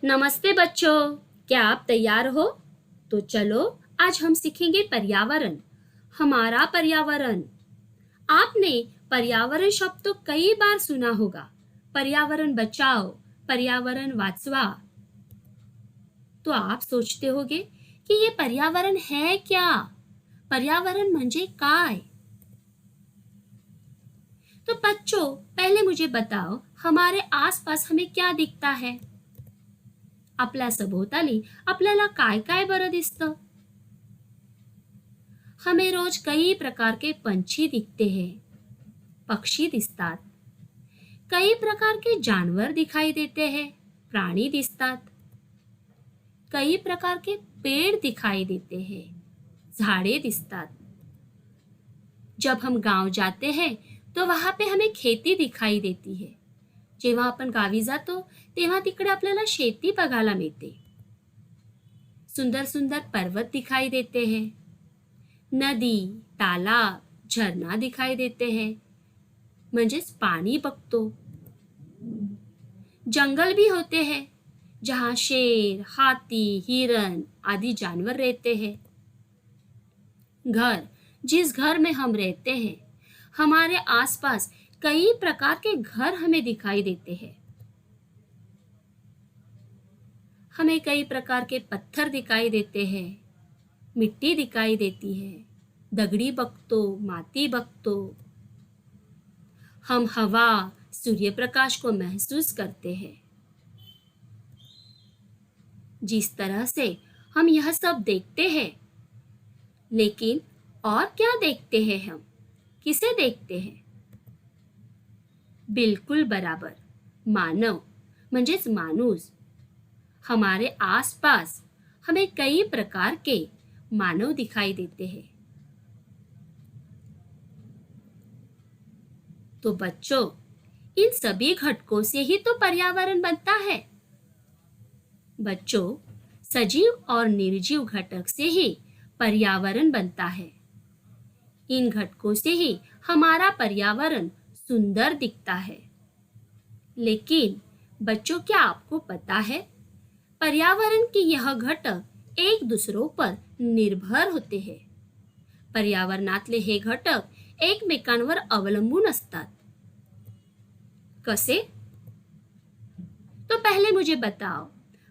नमस्ते बच्चों, क्या आप तैयार हो? तो चलो आज हम सीखेंगे पर्यावरण। हमारा पर्यावरण। आपने पर्यावरण शब्द तो कई बार सुना होगा। पर्यावरण बचाओ, पर्यावरण वाचवा। तो आप सोचते होगे कि ये पर्यावरण है क्या? पर्यावरण म्हणजे काय? तो बच्चों, पहले मुझे बताओ हमारे आसपास हमें क्या दिखता है? आपल्या सभोवताली आपल्याला काय काय बरं दिसतं? हमें रोज कई प्रकार के पंछी दिखते हैं, पक्षी दिसतात, कई प्रकार के जानवर दिखाई देते हैं, प्राणी दिसतात, कई प्रकार के पेड़ दिखाई देते हैं, झाड़े दिसतात। जब हम गांव जाते हैं तो वहां पे हमें खेती दिखाई देती है। जेव्हा आपण गावी जातो तेव्हा तिकडे आपल्याला शेती बघायला मिळते। सुंदर सुंदर पर्वत दिखाई देते हैं, नदी, तालाब, झरना दिखाई देते हैं, म्हणजेच पाणी बघतो। जंगल भी होते हैं जहाँ शेर, हाथी, हिरन आदि जानवर रहते हैं। घर, जिस घर में हम रहते हैं, हमारे आसपास कई प्रकार के घर हमें दिखाई देते हैं। हमें कई प्रकार के पत्थर दिखाई देते हैं, मिट्टी दिखाई देती है, दगड़ी बघतो, माती बघतो। हम हवा, सूर्य प्रकाश को महसूस करते हैं। जिस तरह से हम यह सब देखते हैं, लेकिन और क्या देखते हैं हम? किसे देखते हैं? बिल्कुल बराबर, मानव म्हणजेच माणूस। हमारे आसपास हमें कई प्रकार के मानव दिखाई देते हैं। तो बच्चों, इन सभी घटकों से ही तो पर्यावरण बनता है। बच्चों, सजीव और निर्जीव घटक से ही पर्यावरण बनता है। इन घटकों से ही हमारा पर्यावरण सुंदर दिखता है। लेकिन बच्चों, क्या आपको पता है पर्यावरण के यह घटक एक दूसरों पर निर्भर होते हैं। पर्यावरणातले हे घटक एकमेकांवर अवलंबून असतात। कसे? तो पहले मुझे बताओ,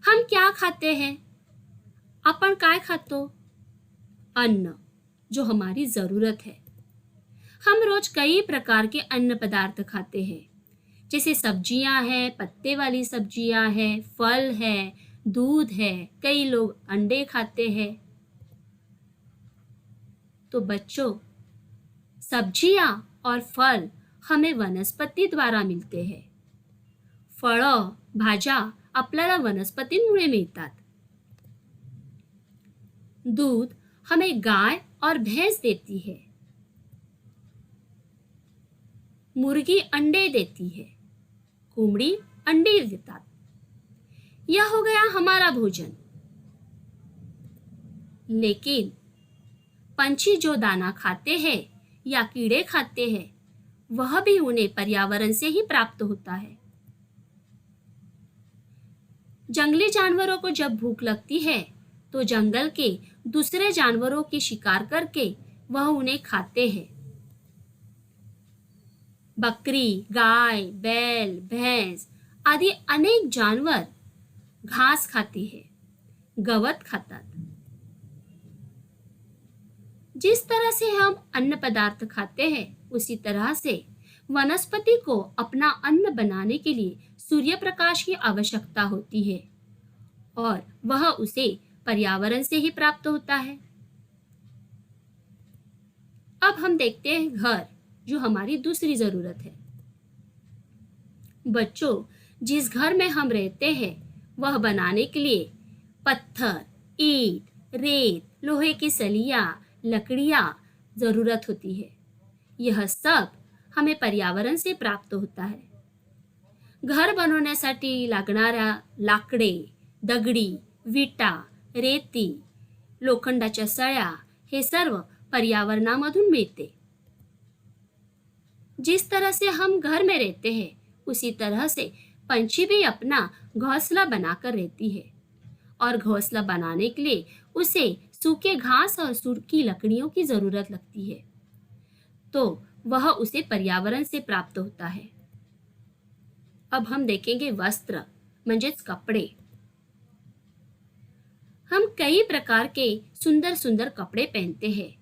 हम क्या खाते हैं? अपन काय खातो? अन्न, जो हमारी जरूरत है। हम रोज कई प्रकार के अन्न पदार्थ खाते हैं, जैसे सब्जियां हैं, पत्ते वाली सब्जियां हैं, फल है, दूध है, कई लोग अंडे खाते हैं। तो बच्चों, सब्जियां और फल हमें वनस्पति द्वारा मिलते हैं। फळं, भाज्या आपल्याला वनस्पतींमुळे मिळतात। दूध हमें गाय और भैंस देती है। मुर्गी अंडे देती है, कोंबड़ी अंडे देतात। यह हो गया हमारा भोजन। लेकिन पंछी जो दाना खाते हैं या कीड़े खाते हैं, वह भी उन्हें पर्यावरण से ही प्राप्त होता है। जंगली जानवरों को जब भूख लगती है तो जंगल के दूसरे जानवरों की शिकार करके वह उन्हें खाते हैं। बकरी, गाय, बैल, भैंस आदि अनेक जानवर घास खाते हैं, गवत खातात। जिस तरह से हम अन्न पदार्थ खाते हैं, उसी तरह से वनस्पति को अपना अन्न बनाने के लिए सूर्य प्रकाश की आवश्यकता होती है और वह उसे पर्यावरण से ही प्राप्त होता है। अब हम देखते हैं घर, जो हमारी दूसरी जरूरत है। बच्चों, जिस घर में हम रहते हैं, वह बनाने के लिए पत्थर, ईंट, रेत, लोहे की सलिया, लकड़ियां जरूरत होती है। यह सब हमें पर्यावरण से प्राप्त होता है। घर बनवण्यासाठी लागणाऱ्या लाकडे, दगडी, विटा, रेती, लोखंडाच्या सळ्या हे सर्व पर्यावरणामधून मिळते। जिस तरह से हम घर में रहते हैं, उसी तरह से पंछी भी अपना घोंसला बनाकर रहती है और घोंसला बनाने के लिए उसे सूखे घास और सूखी लकड़ियों की जरूरत लगती है, तो वह उसे पर्यावरण से प्राप्त होता है। अब हम देखेंगे वस्त्र म्हणजेच कपड़े। हम कई प्रकार के सुंदर सुंदर कपड़े पहनते हैं।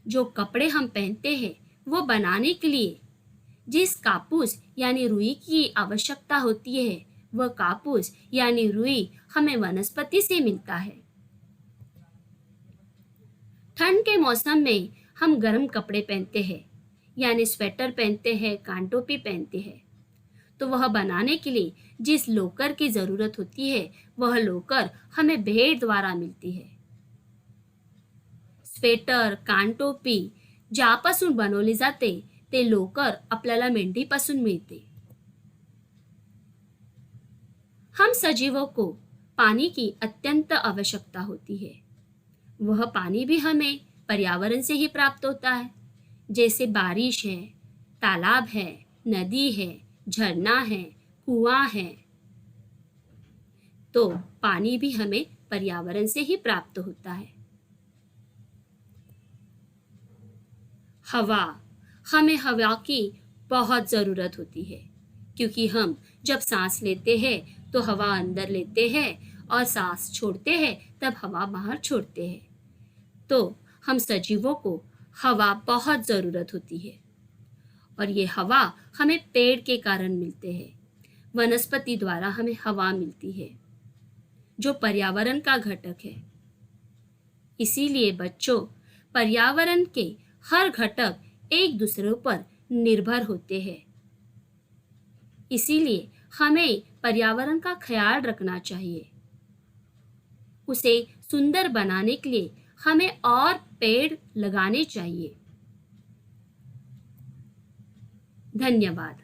जो कपड़े हम पहनते हैं वो बनाने के लिए जिस कापूस यानी रुई की आवश्यकता होती है, वह कापूस यानी रुई हमें वनस्पति से मिलता है। ठंड के मौसम में हम गर्म कपड़े पहनते हैं, यानी स्वेटर पहनते हैं, कान टोपी पहनते हैं। तो वह बनाने के लिए जिस लोकर की जरूरत होती है, वह लोकर हमें भेड़ द्वारा मिलती है। स्वेटर, कानटोपी ज्यापासून बनवले जाते ते लोकर आपल्याला मेंढीपासून मिळते। हम सजीवों को पानी की अत्यंत आवश्यकता होती है। वह पानी भी हमें पर्यावरण से ही प्राप्त होता है, जैसे बारिश है, तालाब है, नदी है, झरना है, कुआं है। तो पानी भी हमें पर्यावरण से ही प्राप्त होता है। हवा, हमें हवा की बहुत ज़रूरत होती है, क्योंकि हम जब सांस लेते हैं तो हवा अंदर लेते हैं और सांस छोड़ते हैं तब हवा बाहर छोड़ते हैं। तो हम सजीवों को हवा बहुत ज़रूरत होती है और ये हवा हमें पेड़ के कारण मिलते हैं। वनस्पति द्वारा हमें हवा मिलती है जो पर्यावरण का घटक है। इसीलिए बच्चों, पर्यावरण के हर घटक एक दूसरे पर निर्भर होते हैं। इसीलिए हमें पर्यावरण का ख्याल रखना चाहिए। उसे सुंदर बनाने के लिए हमें और पेड़ लगाने चाहिए। धन्यवाद।